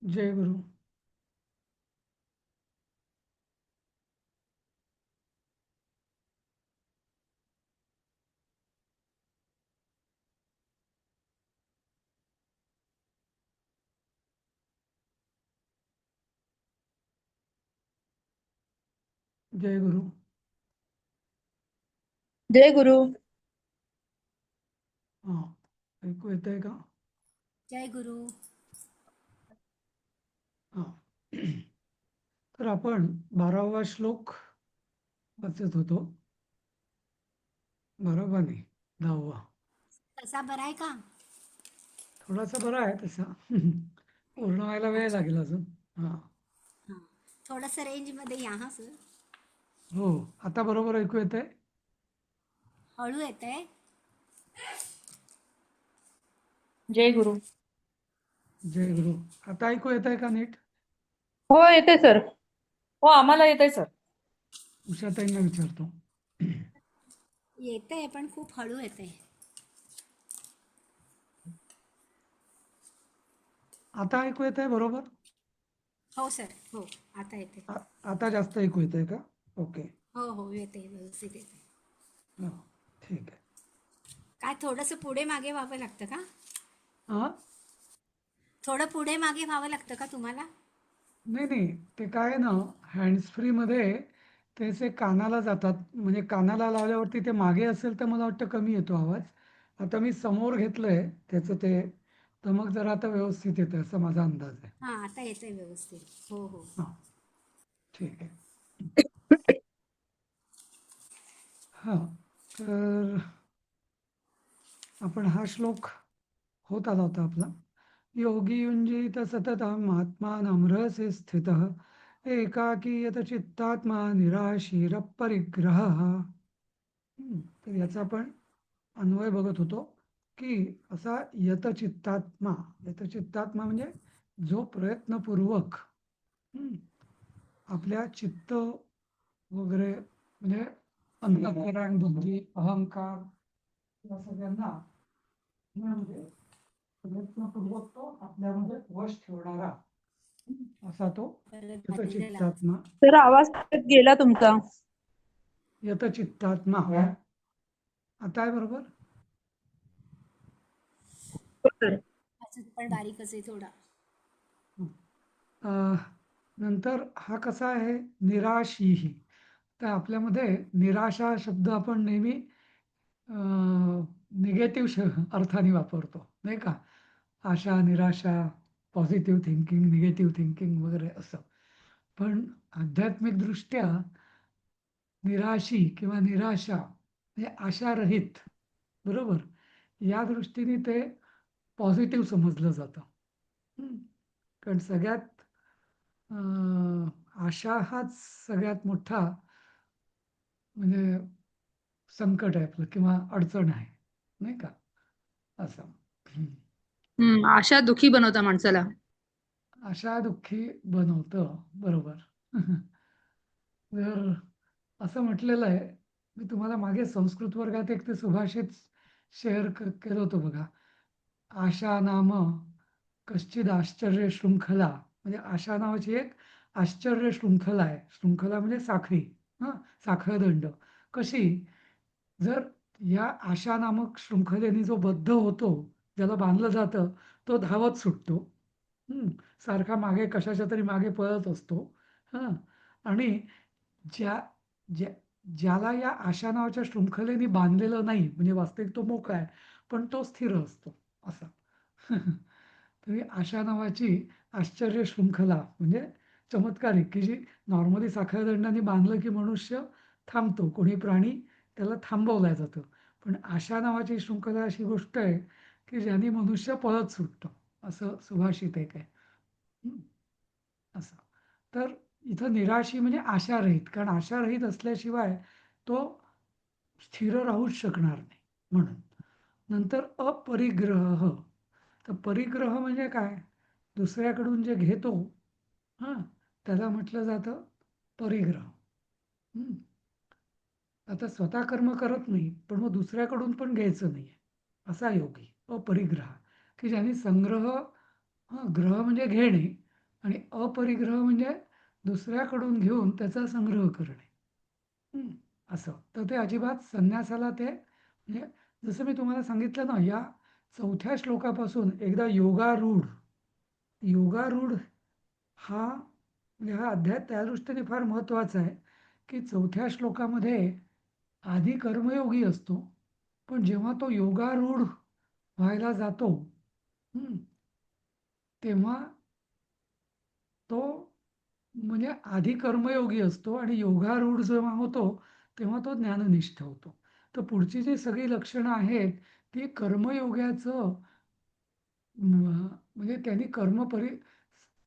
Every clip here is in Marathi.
जय गुरु. जय गुरु. जय गुरु. हां, ऐकू येतंय का? जय गुरु. हां. तर आपण 12वा श्लोक वाचत होतो. 12वा नाही, 10वा. कसा बरा आहे का? थोडासा बरा आहे तसा. पूर्ण व्हायला वेळ अच्छा. लागेल अजून. हां. हां. थोडंसं रेंजमध्ये या हां सर. हो, आता बरोबर ऐकू येतंय? हळू येतंय. जय गुरु. जय गुरु. आता ऐकू येतंय का नीट? हो येते सर. हो आम्हाला येते सर. उषाताईंना विचारतो. येतंय पण खूप हळू येतंय. आता ऐकू येतंय बरोबर? हो सर. हो. आता येते. आता जास्त ऐकू येतंय का? ओके. हो हो येते व्यवस्थित येते. हां, ठीक आहे. काय थोडंसं पुढे मागे व्हावं लागतं का? हां? थोडं पुढे मागे व्हावं लागतं का तुम्हाला? नाही, नाही. ते काय आहे ना, हँड्स फ्रीमध्ये त्याचे कानाला जातात. म्हणजे कानाला लावल्यावरती ते मागे असेल तर मला वाटतं कमी येतो आवाज. आता मी समोर घेतलंय त्याचं ते, तर मग जरा आता व्यवस्थित येतंय असा माझा अंदाज आहे. हां आता येतंय व्यवस्थित. हो हो. हां, ठीक आहे. हां, तर आपण हा श्लोक होत आला होता आपला. योगी युञ्जीत सततं आत्मानं स्थितः एकाकी यतचित्तात्मा निराशीरपरिग्रहः. तर याचा आपण अन्वय बघत होतो की असा यतचित्तात्मा. यतचित्तात्मा म्हणजे जो प्रयत्नपूर्वक आपल्या चित्त वगैरे म्हणजे अंतःकरण, बुद्धी, अहंकार या सगळ्यांना म्हणजे प्रयत्नपूर्वक तो आपल्यामध्ये वश ठेवणारा असा तो परत बांधलेला. यतचित्तात्मा. सर आवाज गेला तुमचा. यतचित्तात्मा. आता आहे बरोबर? हो सर. अजून पण बारीकच आहे थोडा. अ, नंतर हा कसा आहे निराशीही. तर आपल्यामध्ये निराशा शब्द आपण नेहमी निगेटिव्ह अर्थाने वापरतो नाही का. आशा, निराशा, पॉझिटिव्ह थिंकिंग, निगेटिव्ह थिंकिंग वगैरे असं. पण आध्यात्मिकदृष्ट्या निराशी किंवा निराशा म्हणजे आशारहित, बरोबर, या दृष्टीने ते पॉझिटिव्ह समजलं जातं. कारण सगळ्यात आशा हाच सगळ्यात मोठा म्हणजे संकट आहे आपलं किंवा अडचण आहे नाही का असं. आशा दुखी बनवता माणसाला. आशा दुःखी बनवतं, बरोबर. तर असं म्हटलेलं आहे, मी तुम्हाला मागे संस्कृत वर्गात एक ते सुभाषित शेअर केलं होतं बघा. आशा नाम कश्चिद आश्चर्य शृंखला. म्हणजे आशा नावाची एक आश्चर्य शृंखला आहे. शृंखला म्हणजे साखळी. हां, साखळदंड. कशी? जर या आशा नामक शृंखलेने जो बद्ध होतो, ज्याला बांधलं जातं, तो धावत सुटतो. हं, सारखा मागे कशाच्या तरी मागे पळत असतो. हां, आणि ज्या ज्या ज्याला या आशा नावाच्या शृंखलेने बांधलेलं नाही, म्हणजे वास्तविक तो मोकळा आहे, पण तो स्थिर असतो असा. तर ही आशा नावाची आश्चर्य शृंखला म्हणजे चमत्कारिक, की जी नॉर्मली साखळदंडाने बांधलं की मनुष्य थांबतो, कोणी प्राणी त्याला थांबवलं जातं. पण आशा नावाची शृंखला अशी गोष्ट आहे की ज्याने मनुष्य पळत सुटतो, असं सुभाषित एक आहे. असं. तर इथं निराशी म्हणजे आशारहित, कारण आशारहित असल्याशिवाय तो स्थिर राहूच शकणार नाही म्हणून. नंतर अपरिग्रह. तर परिग्रह म्हणजे काय? दुसऱ्याकडून जे घेतो, हां, त्याला म्हटलं जातं परिग्रह. हं. आता स्वतः कर्म करत नाही, पण मग दुसऱ्याकडून पण घ्यायचं नाही, असा योगी अपरिग्रह, की ज्याने संग्रह, ग्रह म्हणजे घेणे, आणि अपरिग्रह म्हणजे दुसऱ्याकडून घेऊन त्याचा संग्रह करणे. हं, असं. तर ते अजिबात संन्यासाला ते म्हणजे जसं मी तुम्हाला सांगितलं ना, या 4थ्या श्लोकापासून एकदा योगारूढ हा म्हणजे हा अध्याय त्या दृष्टीने फार महत्त्वाचा आहे, की 4थ्या श्लोकामध्ये आधी कर्मयोगी असतो, पण जेव्हा तो योगारूढ व्हायला जातो, हं, तेव्हा तो म्हणजे आधी कर्मयोगी असतो आणि योगारूढ जेव्हा होतो, तेव्हा तो ज्ञाननिष्ठ होतो. तर पुढची जी सगळी लक्षणं आहेत, ती कर्मयोग्याचं म्हणजे त्यांनी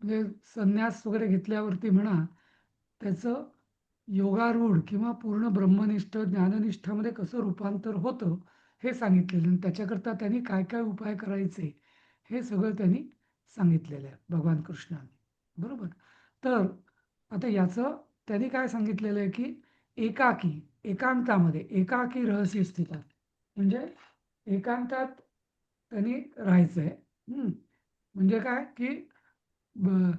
म्हणजे संन्यास वगैरे घेतल्यावरती म्हणा, त्याचं योगारूढ किंवा पूर्ण ब्रह्मनिष्ठ, ज्ञाननिष्ठामध्ये कसं रूपांतर होतं, हे सांगितलेलं आणि त्याच्याकरता त्यांनी काय-काय उपाय करायचे, हे सगळं त्यांनी सांगितलेलं आहे भगवान कृष्णाने. बरोबर? तर आता याचं त्यांनी काय सांगितलेलं आहे, की एकांतामध्ये, एकाकी रहस्य स्थितात. म्हणजे एकांतात त्यांनी राहायचं आहे. म्हणजे काय, की ब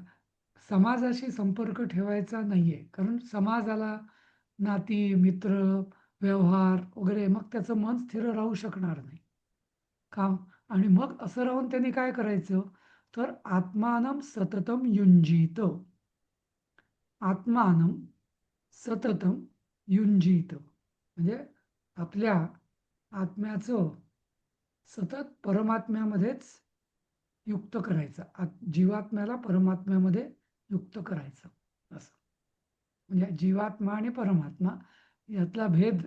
समाजाशी संपर्क ठेवायचा नाहीये. कारण समाजाला नाती, मित्र, व्यवहार वगैरे मग त्याचं मन स्थिर राहू शकणार नाही. काम आणि मग असं राहून त्यांनी काय करायचं, तर आत्मानं सततम युंजीत. आत्मानं सततम युंजीत. म्हणजे आपल्या आत्म्याचं सतत परमात्म्यामध्येच युक्त करायचं. जीवात्म्याला परमात्म्यामध्ये युक्त करायचं असं. म्हणजे जीवात्मा आणि परमात्मा यातला भेद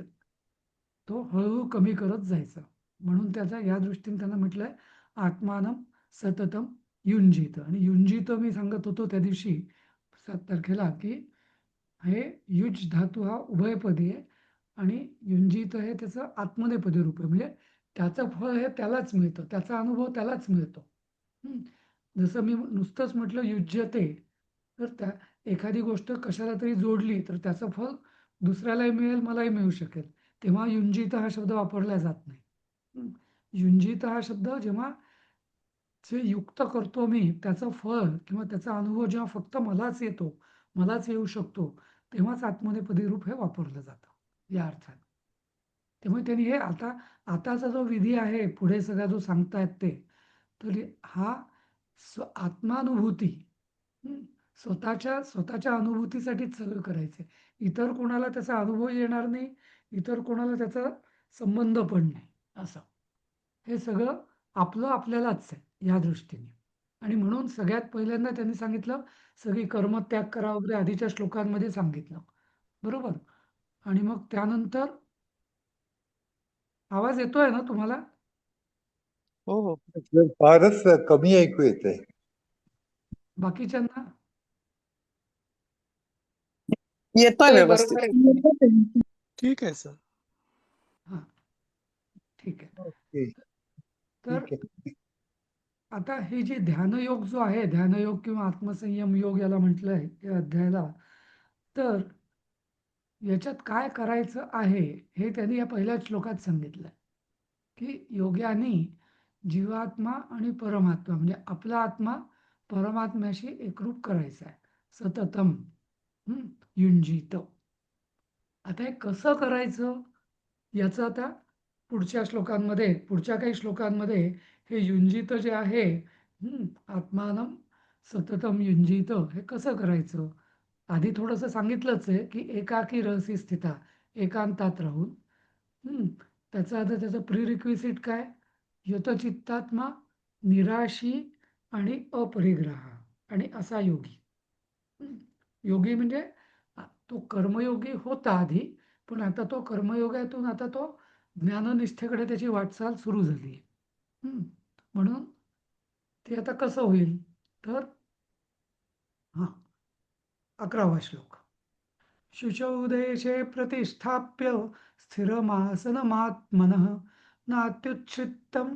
तो हळूहळू कमी करत जायचा. म्हणून त्याचा या दृष्टीने त्यांना म्हटलंय आत्मानं सततम युंजीत. आणि युंजीत मी सांगत होतो त्या दिवशी 7 तारखेला, की हे युज धातू हा उभयपदी आहे आणि युंजीत हे त्याचं आत्मनेपदी रूप आहे. म्हणजे त्याचं फळ हे त्यालाच मिळतं, त्याचा अनुभव त्यालाच मिळतो. हं. जसं मी नुसतंच म्हटलं युज्यते, तर त्या एखादी गोष्ट कशाला तरी जोडली तर त्याचं फळ दुसऱ्यालाही मिळेल, मलाही मिळू शकेल. तेव्हा युंजित हा शब्द वापरला जात नाही. हं. युंजित हा शब्द जेव्हा जे युक्त करतो मी त्याचं फळ किंवा त्याचा अनुभव जेव्हा फक्त मलाच येतो, मलाच येऊ शकतो, तेव्हाच आत्मनेपदी रूप हे वापरलं जातं या अर्थाने. त्यामुळे त्यांनी हे आताचा जो विधी आहे, पुढे सगळा जो सांगतायत ते, तर हा आत्मानुभूती, हं, स्वतःच्या अनुभूतीसाठीच सगळं करायचंय. इतर कोणाला त्याचा अनुभव येणार नाही, इतर कोणाला त्याचा संबंध पण नाही असं. हे सगळं आपलं आपल्यालाच आहे या दृष्टीने. आणि म्हणून सगळ्यात पहिल्यांदा त्यांनी सांगितलं, सगळी कर्मत्याग करा वगैरे आधीच्या श्लोकांमध्ये सांगितलं. बरोबर? आणि मग त्यानंतर आवाज येतोय ना तुम्हाला? हो, हो. फारच कमी ऐकू येतंय. बाकीच्यांना? येतोय होय, व्यवस्थित. बरोबर आहे. ठीक आहे सर. हां, ठीक आहे. ओके. तर ठीक आहे. आता हे जे ध्यानयोग जो आहे, ध्यानयोग किंवा आत्मसंयम योग याला म्हटलंय या अध्यायाला, तर याच्यात काय करायचं आहे, हे त्यांनी या पहिल्या श्लोकात सांगितलंय, की योग्यानी जीवात्मा आणि परमात्मा म्हणजे आपला आत्मा परमात्म्याशी एकरूप करायचा आहे. सततम युंजीत. आता हे कसं करायचं याचं आता पुढच्या काही श्लोकांमध्ये हे युंजित जे आहे, आत्मानं सततम युंजित, हे कसं करायचं आधी थोडंसं सांगितलंच आहे, की एकाकी रहसी स्थिता, एकांतात राहून. त्याचा आता त्याचं प्रिरिक्विसिट काय, यतचित्तात्मा, निराशी आणि अपरिग्रह आणि असा योगी. योगी म्हणजे तो कर्मयोगी होता आधी, पण आता तो कर्मयोगातून आता तो ज्ञाननिष्ठेकडे त्याची वाटचाल सुरू झाली आहे. म्हणून ते आता कसं होईल, तर हां, 11वा श्लोक. शुचौ देशे प्रतिष्ठाप्य स्थिरमासनमात्मनः नात्युच्छ्रितं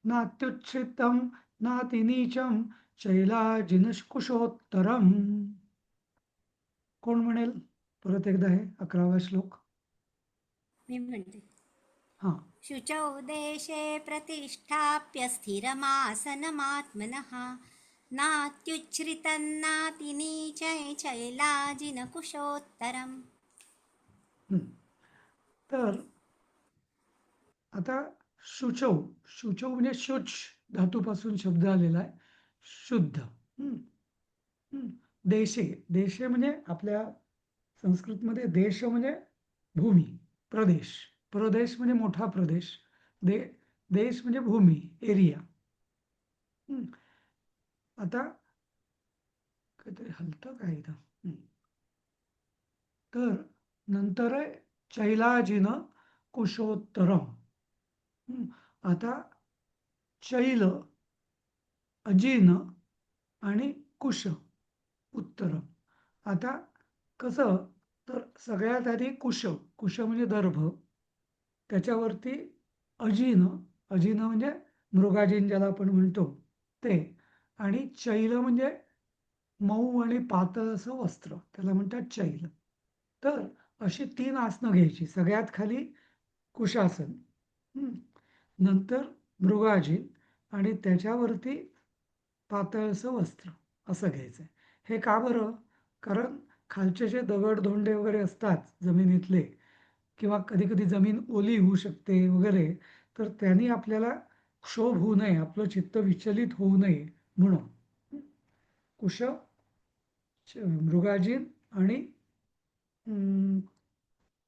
नात्युच्छ्रितं नातिनीचं शैलाजिनकुशोत्तरम्. कोण म्हणेल परत एकदा हे 11वा श्लोक? मी म्हणते. हां. शुचौ देशे प्रतिष्ठाप्य स्थिरमासनमात्मनः नात्युच्छ्रितन्नातिनीचय चैलाजिन कुशोत्तरम्. हं. तर आता शुचौ शुचौ म्हणजे शुच धातूपासून शब्द आलेला आहे. शुद्ध. हं, हं. देशे देशे म्हणजे आपल्या संस्कृतमध्ये देश म्हणजे भूमी, प्रदेश. प्रदेश म्हणजे मोठा प्रदेश. दे देश म्हणजे भूमी, एरिया. हं. आता काहीतरी हलतं काय इथं? हं. तर नंतर आहे चैलाजिन कुशोत्तरम. हं. आता चैल, अजिन आणि कुश उत्तरम. आता कसं, तर सगळ्यात आधी कुश, कुश म्हणजे दर्भ, त्याच्यावरती अजिन, अजिन म्हणजे मृगाजिन ज्याला आपण म्हणतो ते, आणि चैल म्हणजे मऊ आणि पातळ असं वस्त्र, त्याला म्हणतात चैल. तर अशी 3 आसनं घ्यायची. सगळ्यात खाली कुशासन, हं. नंतर मृगाजिन आणि त्याच्यावरती पातळसं वस्त्र असं घ्यायचं. हे का बरं? कारण खालचे जे दगड-धोंडे वगैरे असतात जमिनीतले, किंवा कधी-कधी जमीन ओली होऊ शकते वगैरे, तर त्यांनी आपल्याला क्षोभ होऊ नये, आपलं चित्त विचलित होऊ नये म्हणून. हं. कुश, मृगाजिन आणि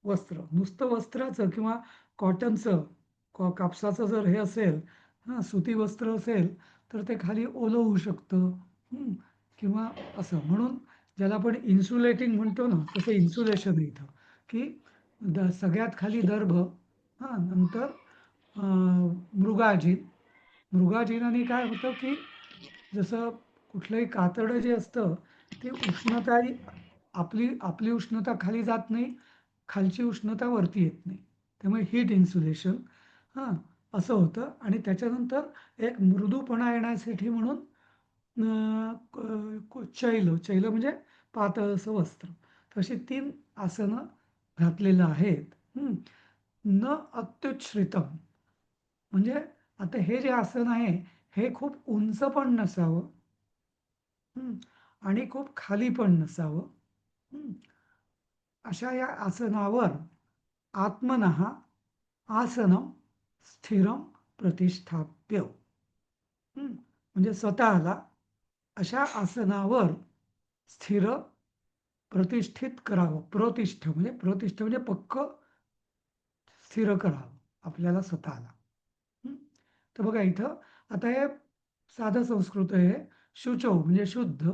वस्त्र. नुसतं वस्त्राचं किंवा कॉटनचं, कापसाचं जर हे असेल, हां, सुती वस्त्र असेल, तर ते खाली ओलं होऊ शकतं. हं. किंवा असं म्हणून ज्याला आपण इन्सुलेटिंग म्हणतो ना, तसं इन्सुलेशन आहे इथं, की सगळ्यात खाली दर्भ, हां, नंतर मृगाजिन. मृगाजिनाने काय होतं, की जसं कुठलंही कातडं जे असतं, ते उष्णता आपली आपली उष्णता खाली जात नाही, खालची उष्णता वरती येत नाही. त्यामुळे हीट इन्सुलेशन, हां, असं होतं. आणि त्याच्यानंतर एक मृदूपणा येण्यासाठी म्हणून चैल, चैल म्हणजे पातळ असं वस्त्र. तशी 3 आसनं घातलेलं आहेत. हं. न अत्युच्छ्रितम म्हणजे आता हे जे आसन आहे, हे खूप उंच पण नसावं, हं, आणि खूप खाली पण नसावं. हं. अशा या आसनावर आत्मनः आसनं स्थिरं प्रतिष्ठाप्य. हं. म्हणजे स्वतःला अशा आसनावर स्थिर, प्रतिष्ठित करावं. प्रतिष्ठ म्हणजे पक्कं स्थिर करावं आपल्याला स्वतःला. हं. तर बघा इथं आता हे साधं संस्कृत आहे. शुचौ म्हणजे शुद्ध,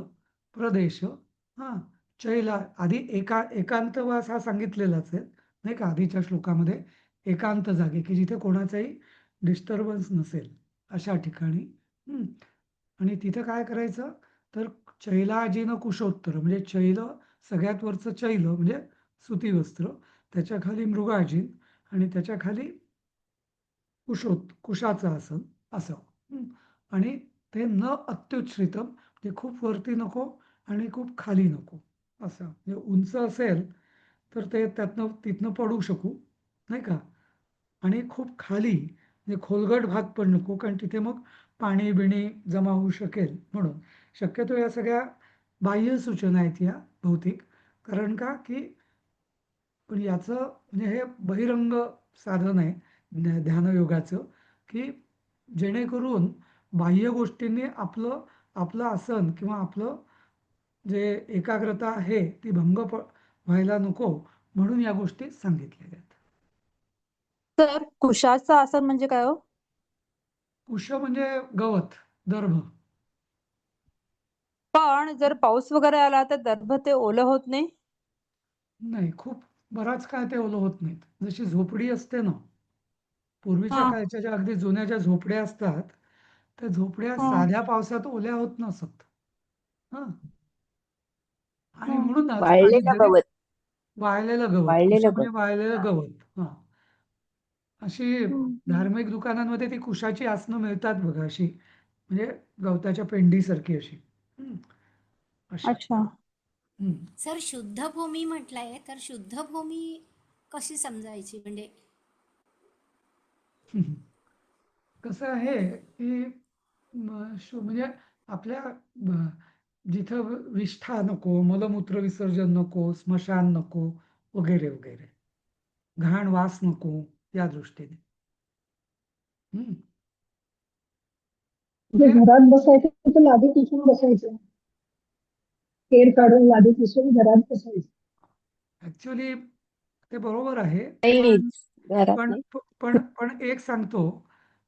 प्रदेश, हां, चैला आधी एकांतवास हा सांगितलेलाच आहे, नाही का, आधीच्या श्लोकामध्ये. एकांत जागे, की जिथे कोणाचाही डिस्टर्बन्स नसेल अशा ठिकाणी. हं. आणि तिथं काय करायचं, तर चैलाजिन कुशोत्तर म्हणजे चैल, सगळ्यात वरचं चैल म्हणजे सुती वस्त्र, त्याच्या खाली मृगाजिन आणि त्याच्या खाली कुशाचं आसन असं. हं. आणि ते न अत्युच्छ्रितम म्हणजे खूप वरती नको आणि खूप खाली नको असं. म्हणजे उंच असेल तर ते त्यातनं तिथनं पडू शकू, नाही का? आणि खूप खाली म्हणजे खोलगट भाग पण नको, कारण तिथे मग पाणी-बिणी जमा होऊ शकेल म्हणून. शक्यतो या सगळ्या बाह्य सूचना आहेत या बहुतेक. कारण का, की पण याचं म्हणजे हे बहिरंग साधन आहे ध्यानयोगाचं, की जेणेकरून बाह्य गोष्टींनी आपलं आपलं आसन किंवा आपलं जे एकाग्रता आहे ती भंग व्हायला नको, म्हणून या गोष्टी सांगितलेल्या आहेत. तर कुशाचं आसन म्हणजे काय हो? कुश म्हणजे गवत, दर्भ. पण जर पाऊस वगैरे आला तर दर्भ ते ओलं होत नाही? नाही, खूप बराच काळ ते ओलं होत नाहीत. जशी झोपडी असते ना, पूर्वीच्या हां, काळच्या ज्या अगदी जुन्या ज्या झोपड्या असतात, त्या झोपड्या हां, साध्या पावसात ओल्या होत नसत. हां. आणि हां. म्हणूनच आणि वाळलेलं जरी गवत, वाळलेलं गवत, कुश वाळलेलं म्हणजे गवत. वाळलेलं हां. गवत. हां. अशी हं, हं. धार्मिक दुकानांमध्ये ती कुशाची आसनं मिळतात बघा, अशी म्हणजे गवताच्या पेंडीसारखी अशी. हं. अशी. अच्छा. हं. सर शुद्ध भूमी म्हटलंय, तर शुद्ध भूमी कशी समजायची म्हणजे? कसं आहे, की म्हणजे आपल्या जिथं विष्ठा नको, मलमूत्र विसर्जन नको, स्मशान नको, वगैरे वगैरे, घाण वास नको, या दृष्टीने. हम्म. जे हे घरात बसायचं तर लादी पुसून बसायचं. केर काढून लादी पुसून घरात बसायचं. ऍक्च्युली ते बरोबर आहे, नाही पण घरात पण नाही. पण एक सांगतो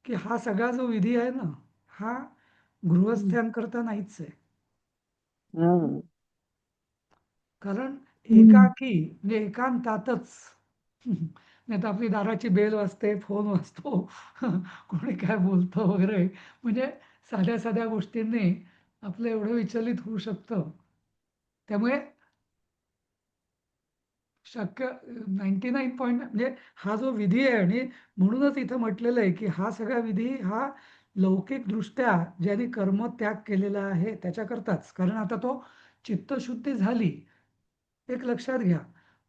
की हा सगळा जो विधी आहे ना, हा गृहस्थांकरता नाहीच आहे. हम्म. कारण हम्म. एकाकी म्हणजे एकांतातच नाही तर आपली दाराची बेल वाजते, फोन वाजतो, कोणी काय बोलतं वगैरे, म्हणजे साध्या साध्या गोष्टींनी आपलं एवढं विचलित होऊ शकतं. त्यामुळे शक्य 99 म्हणजे हा जो विधी आहे, आणि म्हणूनच इथं म्हटलेलं आहे की हा सगळा विधी हा लौकिक दृष्ट्या ज्यांनी कर्म त्याग केलेला आहे त्याच्याकरताच. कारण आता तो चित्तशुद्धी झाली. एक लक्षात घ्या,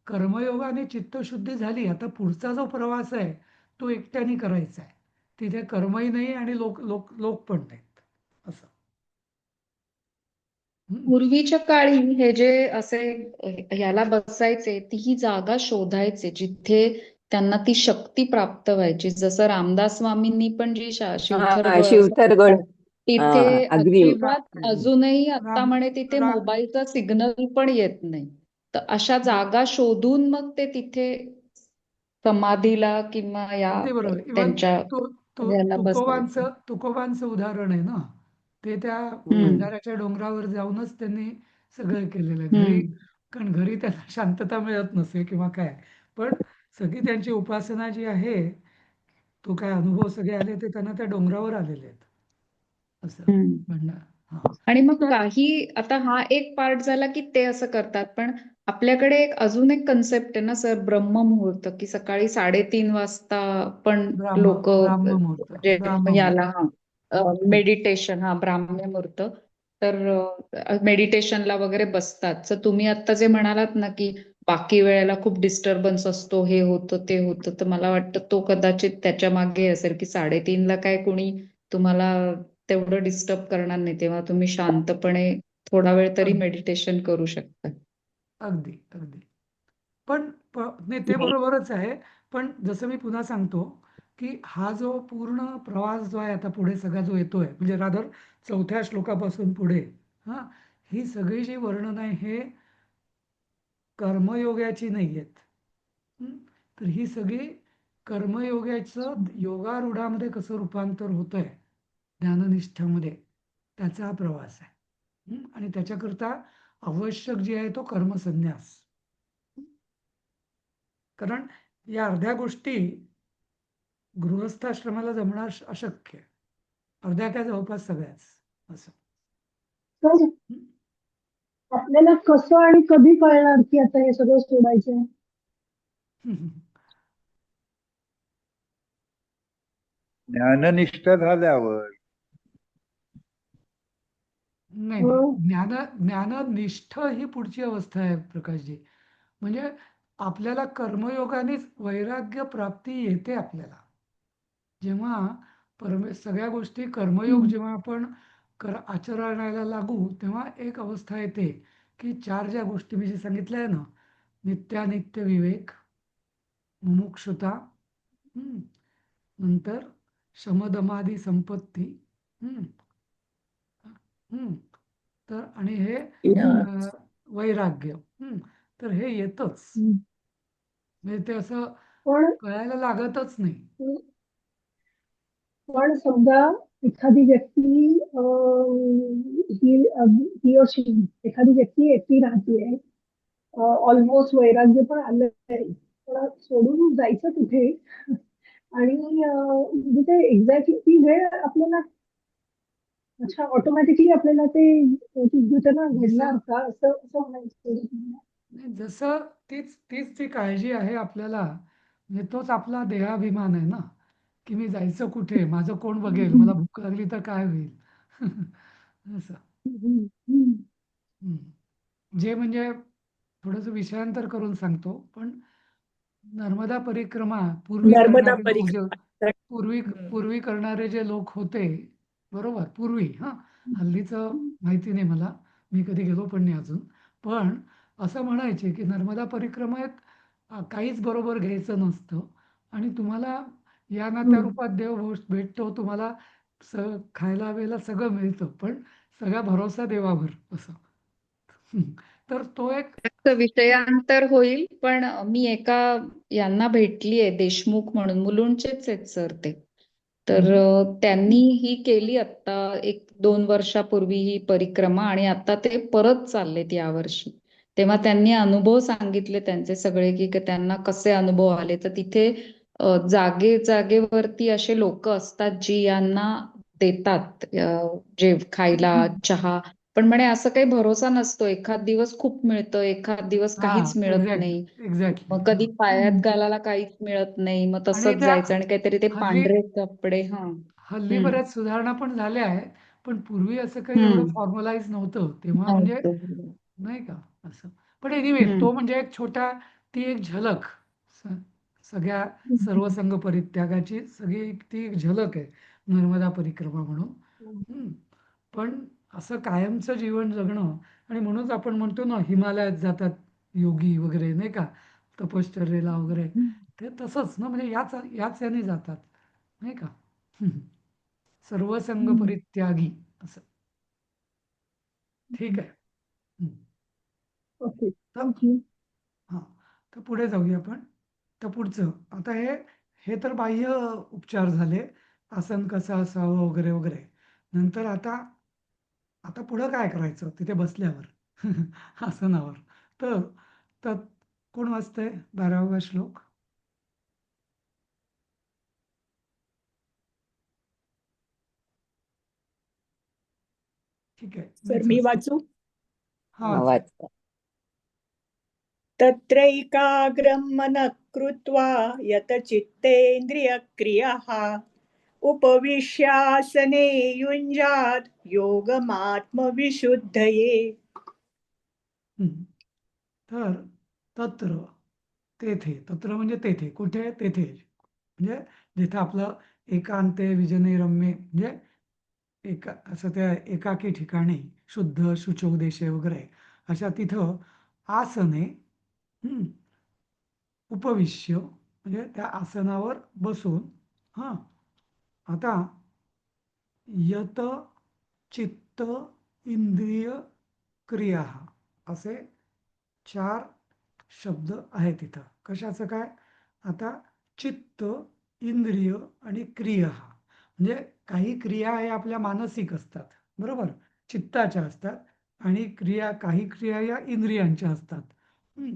कर्मयोगाने चित्तशुद्धी झाली. आता पुढचा जो प्रवास आहे तो एकट्याने करायचा आहे. तिथे कर्मही नाही आणि लोक लोक लोक पण नाहीत असं. हम्म. पूर्वीच्या काळी हे जे असे ह्याला बसायचे ती ही जागा शोधायचे जिथे त्यांना ती शक्ती प्राप्त व्हायची. जसं रामदास स्वामींनी पण जी हा शिवथरगड शिवथरगड. हा तिथे अगदी. अजिबात अजूनही आता राम म्हणे तिथे रा मोबाईलचा सिग्नल पण येत नाही. तर अशा जागा शोधून मग ते तिथे समाधीला किंवा या अगदी बरोबर. इवन त्यांच्या तु तु ह्याला बसायचे. तुकोबांचं उदाहरण आहे ना, ते त्या हम्म भंडाऱ्याच्या डोंगरावर जाऊनच त्यांनी सगळं केलेलं आहे. घरी, हम्म कारण घरी त्यांना शांतता मिळत नसे किंवा काय, पण सगळी त्यांची उपासना जी आहे, तो काय अनुभव सगळे आले ते त्यांना त्या डोंगरावर आलेले आहेत असं. हम्म. भंडार हा. आणि मग तर काही आता हा एक पार्ट झाला की ते असं करतात, पण आपल्याकडे एक अजून एक कन्सेप्ट आहे ना सर, ब्रह्ममुहूर्त, की सकाळी 3:30 वाजता पण लोक ब्राह्ममुहूर्त, म्हणजे ब्राह्ममुहूर्त. याला मेडिटेशन, ब्राह्ममुहूर्त, तर मेडिटेशनला वगैरे बसतात. तर तुम्ही आता जे म्हणालात ना की बाकी वेळेला खूप डिस्टर्बन्स असतो, हे होतं ते होतं, तर मला वाटतं तो कदाचित त्याच्या मागे असेल की 3:30 ला काय कोणी तुम्हाला तेवढं डिस्टर्ब करणार नाही, तेव्हा तुम्ही शांतपणे थोडा वेळ तरी अग- मेडिटेशन करू शकता. अगदी अगदी. पण नाही, ते बरोबरच आहे. पण जसं मी पुन्हा सांगतो की हा जो पूर्ण प्रवास जो आहे आता पुढे सगळा जो येतोय, म्हणजे रादर 4थ्या श्लोकापासून पुढे, हा, ही सगळी जी वर्णन आहे हे कर्मयोगाची नाही आहेत. तर ही सगळी कर्मयोगाचं योगारूढामध्ये कसं रूपांतर होतंय ज्ञाननिष्ठामध्ये, त्याचा हा प्रवास आहे. आणि त्याच्याकरता आवश्यक जे आहे तो कर्मसन्यास. कारण या अर्ध्या गोष्टी गृहस्थाश्रमाला जमणार अशक्य आहे. अर्ध्या काय जवळपास सगळ्याच असं. तर हं? आपल्याला कसं आणि कधी कळणार की आता हे सगळं सोडायचंय? ज्ञाननिष्ठ झाल्यावर. नाही नाही, ज्ञाननिष्ठ ही पुढची अवस्था आहे प्रकाशजी. म्हणजे आपल्याला कर्मयोगानेच वैराग्य प्राप्ती येते आपल्याला. जेव्हा सगळ्या गोष्टी कर्मयोग हम्म. जेव्हा आपण आचरणाला लागू, तेव्हा एक अवस्था येते की 4 ज्या गोष्टी मी जे सांगितल्या आहे ना, नित्यानित्य विवेक, मुमुक्षुता, हं, नंतर शमदमादी संपत्ती, हं, हं, तर आणि हे वैराग्य, तर हे येतच. हम्म. म्हणजे ते असं पण कळायला लागतच नाही. पण समजा एखादी व्यक्ती ही अशी एखादी व्यक्ती एकटी राहतीये, ऑलमोस्ट वैराग्य पण आलंय, पण सोडून जायचं कुठे? आणि म्हणजे ते एक्झॅक्टली ती वेळ आपल्याला अच्छा ऑटोमॅटिकली आपल्याला ती घटना घडणार जसं का, असं असं म्हणायचं. नाही, जसं तीच तीच ती काळजी आहे आपल्याला, म्हणजे तोच आपला देहाभिमान आहे ना, की मी जायचं कुठे, माझं कोण बघेल, मला भूक लागली तर काय होईल. असं. हम्म. हम्म. हं. जे म्हणजे थोडंसं विषयांतर करून सांगतो, पण नर्मदा परिक्रमा पूर्वी नर्मदा करणारे लोक जे परिक्रमा. पूर्वी पूर्वी करणारे जे लोक होते, बरोबर, पूर्वी, हल्लीचं माहिती नाही मला, मी कधी गेलो पण नाही अजून. पण असं म्हणायचे की नर्मदा परिक्रमेत काहीच बरोबर घ्यायचं नसतं आणि तुम्हाला या ना त्या रूपात देव भेटतो, तुम्हाला स खायला वेळेला सगळं मिळतं, पण सगळा भरोसा देवावर असं. तर तो एक त्याचं विषयांतर होईल, पण मी एका यांना भेटलीये, देशमुख म्हणून, मुलुंडचेच आहेत सर ते. तर त्यांनी ही केली आता 1-2 वर्षापूर्वी ही परिक्रमा, आणि आता ते परत चाललेत यावर्षी. तेव्हा त्यांनी अनुभव सांगितले त्यांचे सगळे, की त्यांना कसे अनुभव आले. तर तिथे जागेवरती असे लोक असतात जी यांना देतात जे खायला, चहा. पण म्हणे असं काही भरोसा नसतो, एखाद दिवस खूप मिळतं, एखाद दिवस हा, काहीच मिळत नाही. एक्झॅक्टली. मग कधी पायात घालायला काहीच मिळत नाही, मग आणि तसंच त्या जायचं, आणि काहीतरी ते हल्ली पांढरे कपडे. हल्ली हम्म बऱ्याच सुधारणा पण झाल्या आहेत, पण पूर्वी असं काही एवढं हम्म फॉर्मलाइज नव्हतं तेव्हा, म्हणजे नव्हतं. नाही का असं. पण एनिवे हम्म तो म्हणजे एक छोटा, ती एक झलक, सगळ्या सर्वसंग परित्यागाची सगळी ती एक झलक आहे नर्मदा परिक्रमा म्हणून. हम्म. पण असं कायमचं जीवन जगणं, आणि म्हणूनच आपण म्हणतो ना हिमालयात जातात योगी वगैरे नाही का, तपश्चर्येला वगैरे, ते तसंच ना, म्हणजे याच याने जातात नाही का. सर्वसंग परित्यागी असं. ठीक आहे. हं. ओके, तर थँक्यू. हां, तर पुढे जाऊया आपण. तर पुढचं आता हे हे तर बाह्य उपचार झाले, आसन कसं असावं वगैरे वगैरे. नंतर आता आता पुढं काय करायचं तिथे बसल्यावर आसनावर. तर तर कोण वाचतंय 12वा श्लोक? ठीक आहे, सर मीच मी वाचतो. वाचू? हा, वाचा. वाचता. तत्रैकाग्रं मनः कृत्वा यतचित्तेन्द्रियक्रियः उपविश्यासने युञ्जात् योगमात्मविशुद्धये. हं. तर तत्र, तेथे, तत्र म्हणजे तेथे, कुठे, तेथे, म्हणजे जिथे आपलं एकांते विजने रम्य, म्हणजे असं त्या एकाकी ठिकाणी शुद्ध शुचो देशे वगैरे अशा तिथं आसने, हं, उपविश्य म्हणजे त्या आसनावर बसून, हां, आता यत चित्त इंद्रिय क्रिया असे 4 शब्द आहेत इथं. कशाचं काय? आता चित्त, इंद्रिय आणि क्रिया, म्हणजे काही क्रिया हे आपल्या मानसिक असतात, बरोबर? चित्ताच्या असतात, आणि काही क्रिया या इंद्रियांच्या असतात. हं.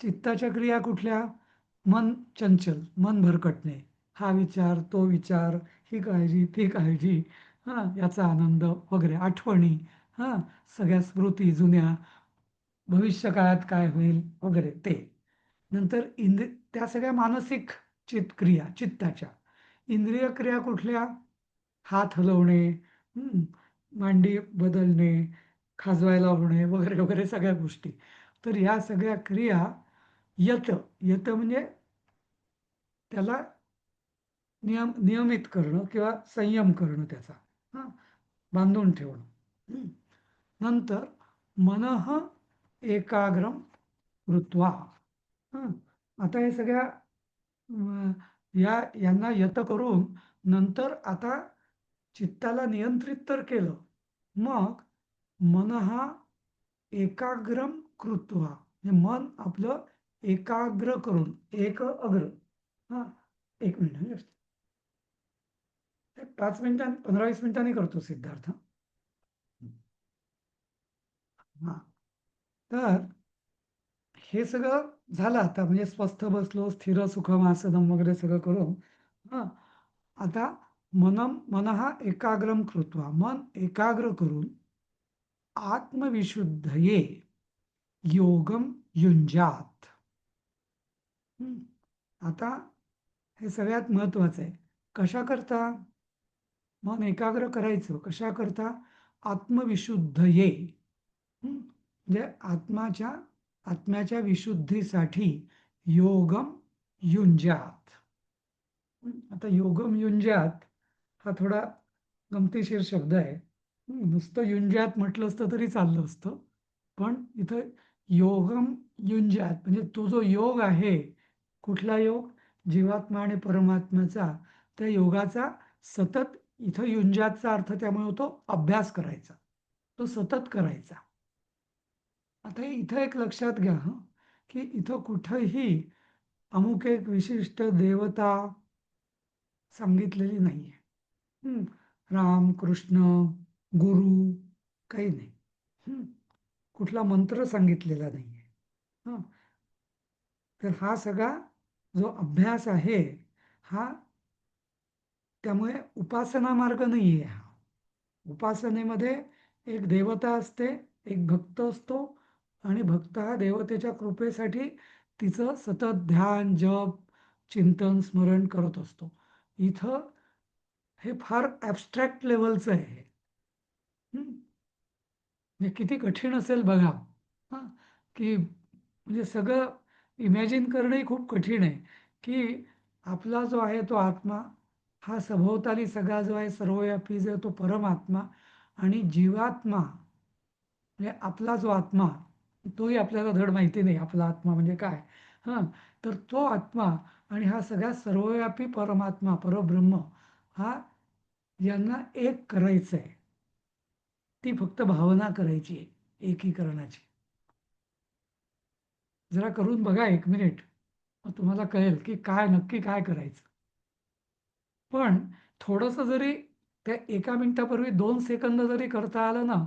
चित्ताच्या क्रिया कुठल्या? मन चंचल, मन भरकटणे, हा विचार, तो विचार, ही काळजी, ती काळजी, हां, याचा आनंद वगैरे, आठवणी, हां, सगळ्या स्मृती जुन्या, भविष्यकाळात काय होईल वगैरे ते. नंतर त्या सगळ्या मानसिक क्रिया चित्ताच्या. इंद्रिय क्रिया कुठल्या? हात हलवणे, हं, मांडी बदलणे, खाजवायला होणे वगैरे वगैरे सगळ्या गोष्टी. तर या सगळ्या क्रिया यत, यत म्हणजे त्याला नियमित करणं किंवा संयम करणं त्याचा, हां, बांधून ठेवणं. हं. नंतर मनः एकाग्रम कृत्वा, हं, आता हे सगळ्या यांना यत करून नंतर आता चित्ताला नियंत्रित तर केलं, मग मनः एकाग्रम कृत्वा, म्हणजे मन आपलं एकाग्र करून, एक अग्र, हां, 1 मिनिट हं. 5 मिनिटांनी, 15-20 मिनिटांनी करतो सिद्धार्थ. हां, तर हे सगळं झालं आता, म्हणजे स्वस्थ बसलो, स्थिर सुखम आसनम वगैरे सगळं करून, हां, आता मनः एकाग्रम कृत्वा, मन एकाग्र करून आत्मविशुद्धये योगम युञ्जात. हं. आता हे सगळ्यात महत्वाचं आहे. कशा करता मन एकाग्र करायचं? कशा करता? आत्मविशुद्धये, हं, म्हणजे आत्म्याच्या विशुद्धीसाठी योगम युञ्जात. आता योगम युञ्जात हा थोडा गमतीशीर शब्द आहे. नुसतं युंज्यात म्हटलं असतं तरी चाललं असतं. पण इथं योगम युंज्यात म्हणजे तो जो योग आहे, कुठला योग? जीवात्मा आणि परमात्म्याचा, त्या योगाचा सतत इथं युंज्यातचा अर्थ त्यामुळे होतो अभ्यास करायचा. तो सतत करायचा. आता इथं एक लक्षात घ्या हं, की इथं कुठंही अमुक एक विशिष्ट देवता सांगितलेली नाहीये. हं. राम, कृष्ण, गुरु काही नाही. हं. कुठला मंत्र सांगितलेला नाहीये. हं. तर हा सगळा जो अभ्यास आहे, हा त्यामुळे उपासना मार्ग नाहीये हा. उपासनेमध्ये एक देवता असते, एक भक्त असतो आणि भक्त हा देवतेच्या कृपेसाठी तिचं सतत ध्यान, जप, चिंतन, स्मरण करत असतो. इथं हे फार ॲब्स्ट्रॅक्ट लेव्हलचं आहे. हं. म्हणजे किती कठीण असेल बघा. हां, की म्हणजे सगळं इमॅजिन करणंही खूप कठीण आहे, की आपला जो आहे तो आत्मा, हा सभोवताली सगळा जो आहे सर्वव्यापी जो आहे तो परमात्मा आणि जीवात्मा म्हणजे आपला जो आत्मा, तोही आपल्याला धड माहिती नाही आपला आत्मा म्हणजे काय. हां, तर तो आत्मा आणि हा सगळा सर्वव्यापी परमात्मा, परब्रह्म हा यांना एक करायचं आहे. ती फक्त भावना करायची आहे एकीकरणाची. जरा करून बघा 1 मिनिट. मग तुम्हाला कळेल, की काय नक्की काय करायचं. पण थोडंसं जरी त्या 1 मिनिटापूर्वी 2 सेकंद जरी करता आलं ना,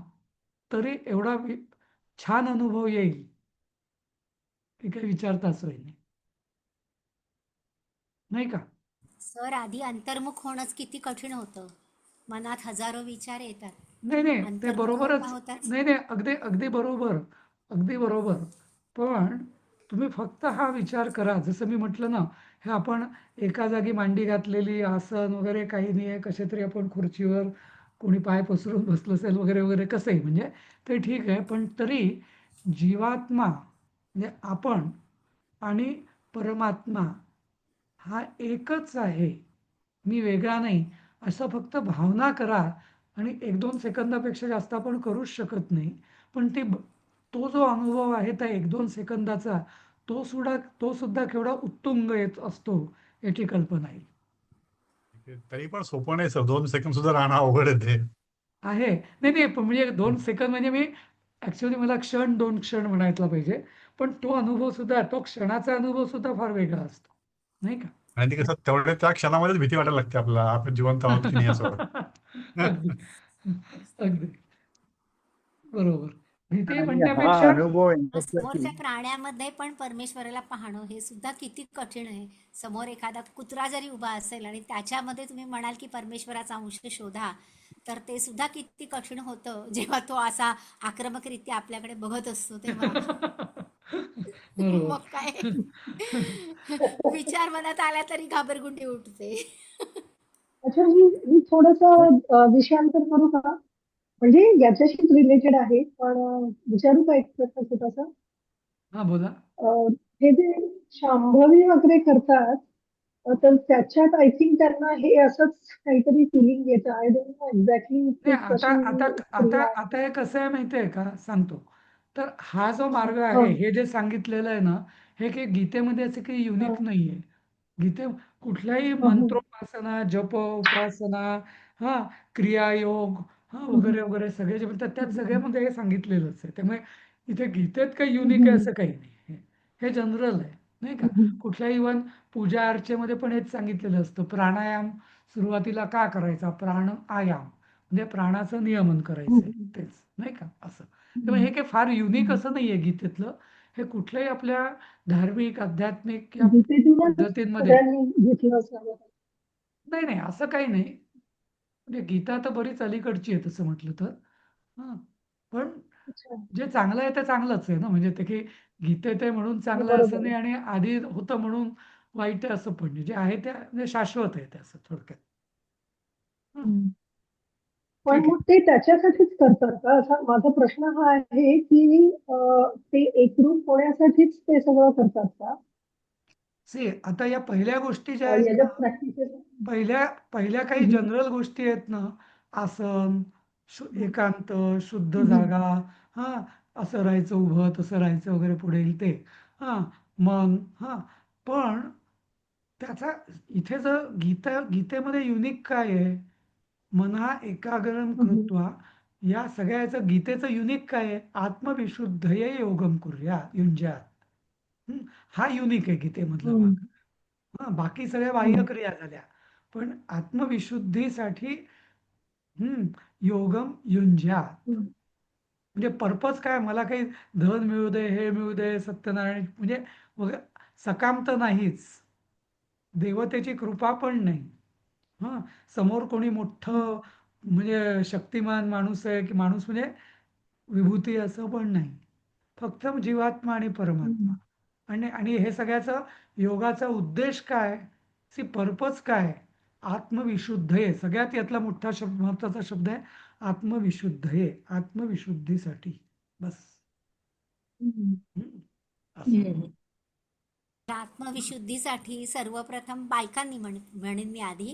तरी एवढा छान अनुभव येईल, की काही विचारता सोय नाही. नाही का? सर आधी अंतर्मुख होणंच किती कठीण होतं. मनात हजारो विचार येतात. नाही, नाही. ते अंतर्मुख होता बरोबरच. होताच नाही, नाही. अगदी, अगदी बरोबर. अगदी बरोबर. पण तुम्ही फक्त हा विचार करा, जसं मी म्हटलं ना, हे आपण एका जागी मांडी घातलेली आसन वगैरे काही नाही आहे. कशातरी आपण खुर्चीवर कोणी पाय पसरून बसलं असेल वगैरे, वगैरे कसंही म्हणजे ते ठीक आहे. पण तरी जीवात्मा म्हणजे आपण आणि परमात्मा हा एकच आहे. मी वेगळा नाही. असं फक्त भावना करा आणि 1-2 सेकंदापेक्षा जास्त आपण करूच शकत नाही. पण तो जो अनुभव आहे त्या 1-2 सेकंदाचा तो सुद्धा केवढा उत्तुंग येत असतो याची कल्पना येईल. तरी पण सोपं नाही सर. 2 सेकंद सुद्धा राहणं अवघड आहे ते. आहे. नाही, नाही. पण म्हणजे 2 सेकंद म्हणजे मी ॲक्चुअली मला क्षण 2 क्षण म्हणायला पाहिजे. पण तो अनुभव सुद्धा तो क्षणाचा अनुभव सुद्धा फार वेगळा असतो. नाही का? आणि ते कसं तेवढ्या त्या क्षणामध्येच भीती वाटायला लागते आपल्याला. आपण जिवंत आहोत की नाही असं वाटतं. अगदी. अगदी. बरोबर. भीती आणि हा म्हणण्यापेक्षा अनुभव मग येण्यासाठी समोरच्या प्राण्यामध्ये पण परमेश्वराला पाहणं हे सुद्धा किती कठीण आहे. समोर एखादा कुत्रा जरी उभा असेल आणि त्याच्यामध्ये तुम्ही म्हणाल की परमेश्वराचा अंश शोधा, तर ते सुद्धा किती कठीण होतं जेव्हा तो असा आक्रमकरित्या आपल्याकडे बघत असतो तेव्हा. बरोबर. मग काय विचार मनात आला तरी घाबरगुंडी उठते. अच्छा, मी थोडंसं विषयांतर करू का? म्हणजे याच्याशीच रिलेटेड आहे, पण विचारू का एक प्रश्न छोटासा? हां, बोला. अ, हे जे शांभवी वगैरे करतात, तर त्याच्यात आय थिंक त्यांना हे असंच काहीतरी फिलिंग येतं. आय डोंट नो एक्झॅक्टली नाही ते आता कशी आता आता क्रिया आहे. आता हे कसं आहे माहिती आहे का? सांगतो. तर हा जो मार्ग आहे, हं, हे जे सांगितलेलं आहे ना, हे काही गीतेमध्ये असं काही हं, युनिक नाहीये. गीते कुठल्याही हं, हं, मंत्रोपासना, जप, उपासना, हां, क्रियायोग हं, वगैरे, वगैरे सगळे जे म्हणतात त्यात हं, सगळ्यामध्ये हे सांगितलेलंच आहे. त्यामुळे इथे गीतेत काही हं, युनिक आहे हं, असं काही नाही. हे जनरल आहे, नाही का? हं, हं, कुठल्याही इव्हन पूजा अर्चेमध्ये पण हेच सांगितलेलं असतं. प्राणायाम सुरुवातीला का करायचा? प्राणायाम म्हणजे प्राणाचं नियमन हं, करायचंय हं, तेच, नाही का? असं. त्यामुळे हं, हे काही फार युनिक हं. असं नाहीये गीतेतलं. हे कुठल्याही आपल्या धार्मिक, आध्यात्मिक या गीतेतूनच पद्धतींमध्ये सगळ्यांनी घेतलं असावं. नाही, नाही असं काही नाही. म्हणजे गीता तर बरीच अलीकडची आहे तसं म्हटलं तर. हां. पण अच्छा. जे चांगलं आहे ते चांगलंच आहे ना. म्हणजे ते की गीतेत आहे म्हणून हो, चांगलं असं बरोबर आहे. नाही आणि आधी होतं म्हणून वाईट आहे असं पण नाही. जे आहे ते म्हणजे शाश्वत आहे ते असं थोडक्यात. हं. हं. पण ठीक आहे. मग ते त्याच्यासाठीच करतात का? असा माझा प्रश्न हा आहे, की ते एकरूप होण्यासाठीच ते सगळं करतात का? सी आता या पहिल्या गोष्टी ज्या आहेत याच्या ना, प्रॅक्टिसेस पहिल्या पहिल्या काही जनरल गोष्टी आहेत ना, आसन, एकांत, शुद्ध जागा, हां, असं राहायचं उभं, तसं राहायचं वगैरे पुढे येईल ते. हां, मन, हां. पण त्याचा इथे जर गीतेमध्ये युनिक काय आहे? मना एकाग्रम कृत्वा या सगळ्याचं गीतेचं युनिक काय आहे? आत्मविशुद्धये योगम कुर्यात् युञ्ज्यात्. हं, हा युनिक आहे गीतेमधला भाग. हां, बाकी सगळ्या बाह्य क्रिया झाल्या. पण आत्मविशुद्धीसाठी योगम युञ्ज्यात्. म्हणजे पर्पज काय? मला काही धन मिळू दे, हे मिळू दे, सत्यनारायण म्हणजे सकाम तर नाहीच. देवतेची कृपा पण नाही. हां, समोर कोणी मोठं म्हणजे शक्तिमान माणूस आहे, की माणूस म्हणजे विभूती असं पण नाही. फक्त जीवात्मा आणि परमात्मा. आणि आणि हे सगळ्याचं योगाचा उद्देश काय? पर्पज काय? आत्मविशुद्धये. सगळ्यात यातला मोठा शब्द, महत्त्वाचा शब्द आहे आत्मविशुद्धये. आत्मविशुद्धीसाठी. बस. हं, असं. आत्मविशुद्धीसाठी सर्वप्रथम बायकांनी म्हणेन मी आधी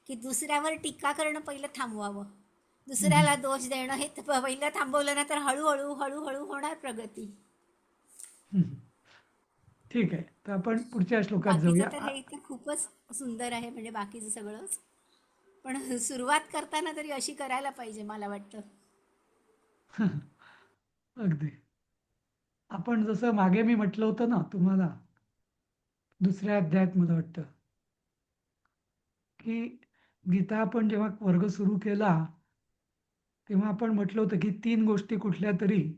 की दुसऱ्यावर टीका करणं पहिलं थांबवावं. दुसऱ्याला दोष देणं हे पहिलं थांबवलं ना तर हळूहळू हळूहळू होणार प्रगती. हं. ठीक आहे. तर आपण पुढच्या श्लोकात बाकीचं जाऊया. तर हे इथं खूपच सुंदर आहे म्हणजे बाकीचं सगळंच. पण सुरुवात करताना तरी अशी करायला पाहिजे मला वाटतं. अगदी. आपण जसं मागे मी म्हटलं होतं ना तुम्हाला, दुसऱ्या अध्यायात मला वाटतं, की गीता आपण जेव्हा वर्ग सुरू केला, तेव्हा आपण म्हटलं होतं की 3 गोष्टी कुठल्या तरी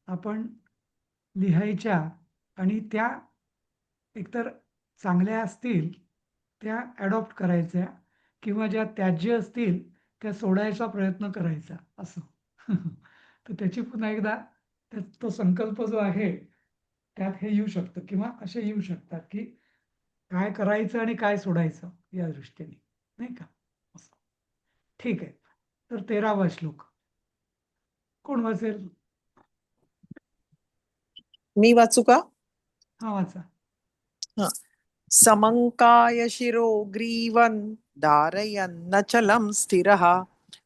आपण लिहायच्या आणि त्या एकतर चांगल्या असतील त्या ॲडॉप्ट करायच्या किंवा ज्या त्याज्य असतील त्या सोडायचा प्रयत्न करायचा असं. तर त्याची पुन्हा एकदा तो संकल्प जो आहे त्यात हे येऊ शकतं किंवा असे येऊ शकतात की काय करायचं आणि काय सोडायचं या दृष्टीने, नाही का? असं. ठीक आहे. तर 13वा श्लोक कोण वाचेल? मी वाचू का? हा, वाचा. हा. समङ्काय शिरो ग्रीवन् धारयन्नचलं स्थिरः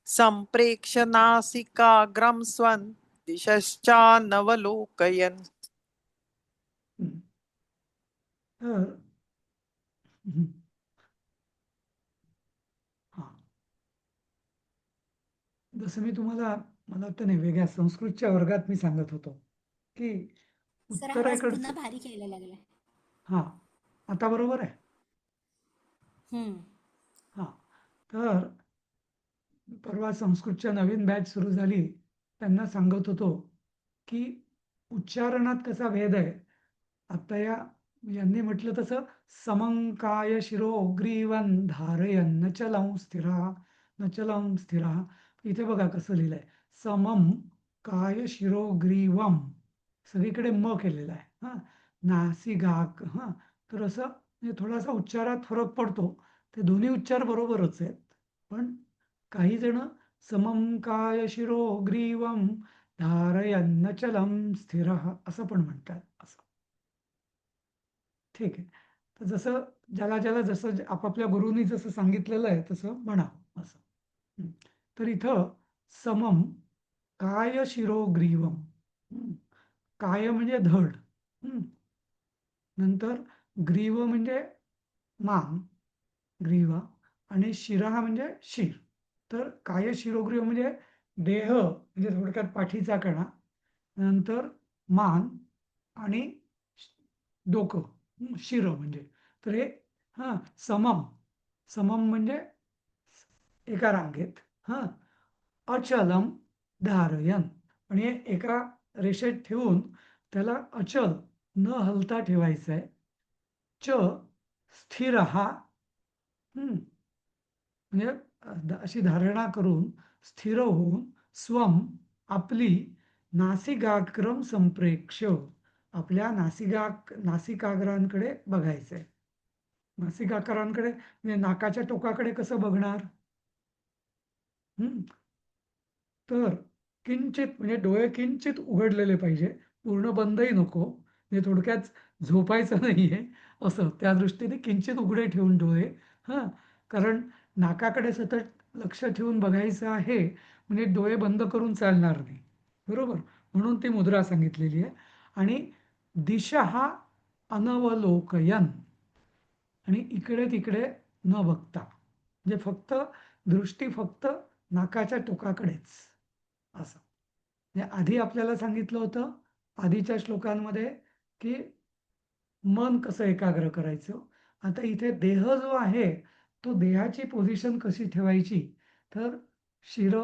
सम्प्रेक्ष्य नासिकाग्रं स्वं दिशश्चानवलोकयन्. हं. तर हं. हां. जसं मी तुम्हाला, मला वाटतं नाही, वेगळ्या संस्कृतच्या वर्गात मी सांगत होतो, की सर आवाज उत्तरेकडचं. पुन्हा बारीक यायला लागलाय. हां, आता बरोबर आहे? हम्म. हां. तर परवा संस्कृतच्या नवीन बॅच सुरू झाली, त्यांना सांगत होतो, की उच्चारणात कसा भेद आहे. आता यांनी म्हटलं तसं समंकाय शिरो ग्रीवन धारयन नचलं स्थिरा, नचलं स्थिरा. इथे बघा कसं लिहिलंय, समम काय शिरो ग्रीवम, सगळीकडे म केलेला आहे. हां, नासिगाक. हां, तर असं म्हणजे थोडासा उच्चारात फरक पडतो. ते दोन्ही उच्चार बरोबरच आहेत, पण काही जण समं काय शिरो ग्रीवम धारयन्नचलं स्थिरः असं पण म्हणतात. असं. ठीक आहे. तर जसं ज्याला ज्याला जसं आपापल्या गुरूंनी जसं सांगितलेलं आहे तसं म्हणावं असं. हं. तर इथं समम काय शिरो ग्रीवम. काय म्हणजे धड. नंतर ग्रीव म्हणजे मान, ग्रीवा, आणि शिरा म्हणजे शिर. तर काय शिरोग्रीव म्हणजे देह म्हणजे थोडक्यात पाठीचा कणा, नंतर मान आणि डोकं, शिर म्हणजे. तर हे समम. समम म्हणजे एका रांगेत. हां, अचलम धारयन, आणि हे एका रेषेत ठेवून त्याला अचल न हलता ठेवायचं आहे. च स्थिर हा, म्हणजे अशी धारणा करून स्थिर होऊन स्वम आपली नासिकाग्रम संप्रेक्ष्य, आपल्या नासिकाग्रांकडे बघायचंय. नासिकाग्रांकडे म्हणजे नाकाच्या टोकाकडे कसं बघणार? तर किंचित म्हणजे डोळे किंचित उघडलेले पाहिजे, पूर्ण बंदही नको, म्हणजे थोडक्यात झोपायचं नाहीये असं. त्या दृष्टीने किंचित उघडे ठेवून डोळे. हां, कारण नाकाकडे सतत लक्ष ठेवून बघायचं आहे, म्हणजे डोळे बंद करून चालणार नाही, बरोबर. म्हणून ती मुद्रा सांगितलेली आहे. आणि दिशा हा अनवलोकयन, आणि इकडे तिकडे न बघता, म्हणजे फक्त दृष्टी फक्त नाकाच्या टोकाकडेच असं. म्हणजे आधी आपल्याला सांगितलं होतं आधीच्या श्लोकांमध्ये की मन कसं एकाग्र करायचं. आता इथे देह जो आहे तो देहाची पोझिशन कशी ठेवायची, तर शिर,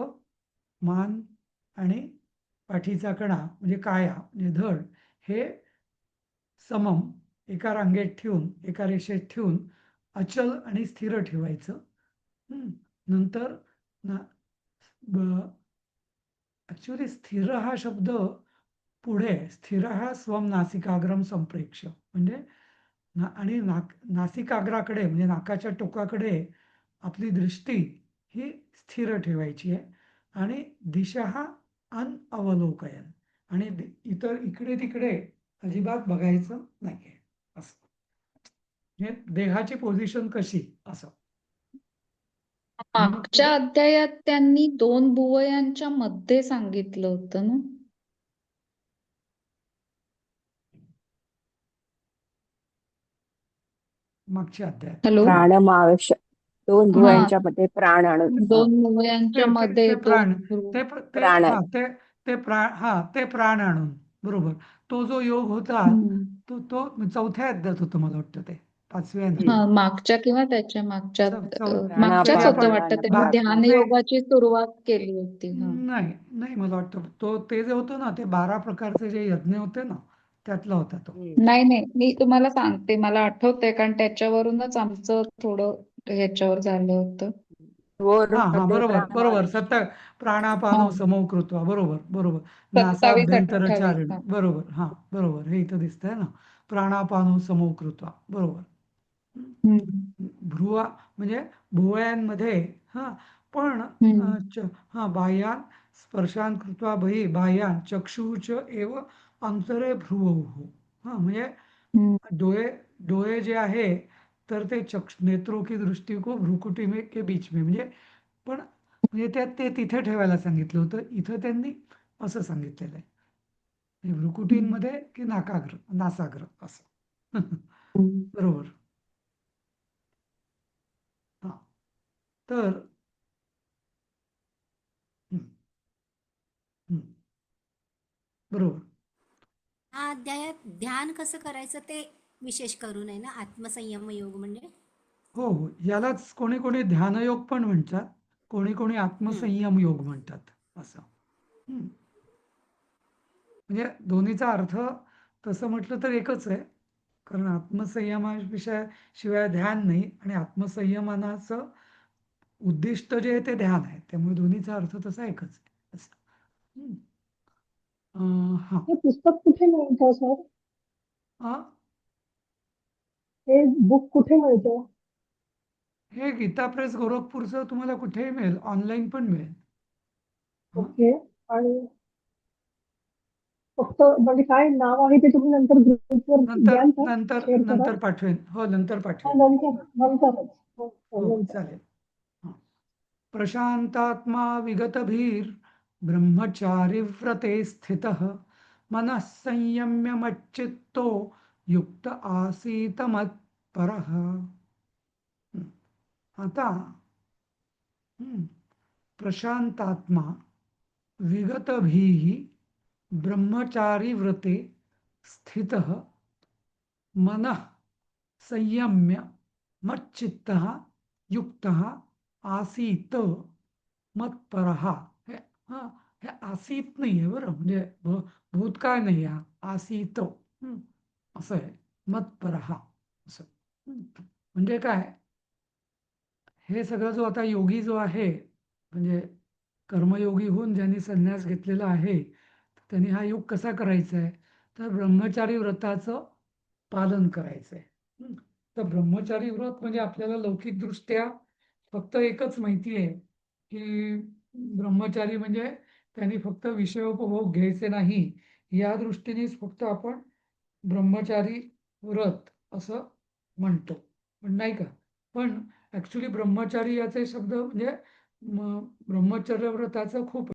मान आणि पाठीचा कणा म्हणजे काया म्हणजे धड हे समम एका रांगेत ठेवून, एका रेषेत ठेवून अचल आणि स्थिर ठेवायचं. नंतर ऍक्च्युली स्थिर हा शब्द पुढे, स्थिर हा स्वम नासिकाग्रम संप्रेक्ष म्हणजे आणि नासिकाग्राकडे म्हणजे नाकाच्या टोकाकडे आपली दृष्टी ही स्थिर ठेवायची आहे. आणि दिशा हा अनअवलोकयन, आणि इतर इकडे तिकडे अजिबात बघायचं नाहीये असं. म्हणजे देहाची पोझिशन कशी असं. मागच्या अध्यायात त्यांनी 2 भुवयांच्या मध्ये सांगितलं होतं ना. मागच्या अध्यायात हॅलो. प्राणमावश्य 2 हा, भुवयांच्या मध्ये प्राण आणून 2 भुवयांच्या ते मध्ये ते 2 प्राण भ्रू. ते प्राण हा ते प्राण, हा ते प्राण आणून, बरोबर. तो जो योग होता तो तो चौथ्या अध्यायात होतो मला वाटतं, ते 5व्या नाही. हा, मागच्या किंवा त्याच्या मागच्या मागच्याच होतं वाटतं. त्यांनी ध्यान नाही योगाची सुरुवात केली होती. हा. नाही नाही, मला वाटतं तो ते जे होतं ना ते 12 प्रकारचे जे यज्ञ होते ना त्यातला होता तो. नाही, मी तुम्हाला सांगते, मला आठवतंय कारण त्याच्यावरूनच आमचं थोडं ह्याच्यावर झालं होतं. हा बरोबर बरोबर. प्राणापानो हा. समौ कृत्वा, बरोबर बरोबर. 27, नासाभ्यंतर 28. चारिण, हा. बरोबर. हा बरोबर, हे इथं दिसतंय ना. प्राणापानो समौ कृत्वा, बरोबर. भ्रुवा म्हणजे भुवयांमध्ये, हा पण बाह्यान स्पर्शान कृत्वा बहि बाह्यान चक्षुच एव अंतरे भ्रुवः. हा म्हणजे डोळे जे आहे तर ते नेत्रों की दृष्टि को भ्रुकुटी में के बीच में, म्हणजे पण म्हणजे त्यात ते तिथे ठेवायला सांगितलं होतं. इथं त्यांनी असं सांगितलेलं आहे, म्हणजे भ्रुकुटींमध्ये की नासाग्र असं. बरोबर. हा तर बरोबर. हा अध्यायात ध्यान कसं करायचं ते विशेष करू नये ना, आत्मसंयम योग म्हणजे. हो हो, यालाच कोणी कोणी ध्यानयोग पण म्हणतात, कोणी कोणी आत्मसंयम योग म्हणतात असं. म्हणजे दोन्हीचा अर्थ तसं म्हटलं तर एकच आहे, कारण आत्मसंयमाविषयी शिवाय ध्यान नाही, आणि आत्मसंयमानाचं उद्दिष्ट जे आहे ते ध्यान आहे, त्यामुळे दोन्हीचा अर्थ तसा एकच आहे असं. हा हे पुस्तक कुठे मिळतं सर? हे बुक कुठे मिळतं? हे गीता प्रेस गोरखपूरचं तुम्हाला कुठेही मिळेल, ऑनलाईन पण मिळेल. ओके. आणि फक्त म्हणजे काय नाव आहे ते तुम्ही नंतर ग्रुपवर नंतर द्याल का? नंतर शेअर करा. नंतर पाठवेन. हो, नंतर हा, पाठवेन. नंतरच. हो, हो, नंतर. चालेल. प्रशांतात्मा विगतभीर ब्रह्मचारी व्रते स्थितः मनः संयम्य मच्चित्तो युक्त आसीत मत्परः. आता प्रशांतात्मा विगतभीः ब्रह्मचारी व्रते स्थितः मनः संयम्य मच्चित्तः युक्तः आसीत मत्परः. हे आसीत नाही आहे बरं, म्हणजे भूतकाळ नाही, हा आसीत असं आहे, मत्परः असं. म्हणजे काय, हे सगळं जो आता योगी जो आहे, म्हणजे कर्मयोगी होऊन ज्यांनी संन्यास घेतलेला आहे, त्यांनी हा योग कसा करायचा आहे, तर ब्रह्मचारी व्रताचं पालन करायचंय. तर ब्रह्मचारी व्रत म्हणजे आपल्याला लौकिकदृष्ट्या फक्त एकच माहिती आहे की ब्रह्मचारी म्हणजे त्यांनी फक्त विषयोपभोग घ्यायचे नाही, या दृष्टीनेच फक्त आपण ब्रह्मचारी व्रत असं म्हणतो, पण नाही का. पण ऍक्च्युली ब्रह्मचारी याचे शब्द म्हणजे मग ब्रह्मचर्य व्रताचं खूप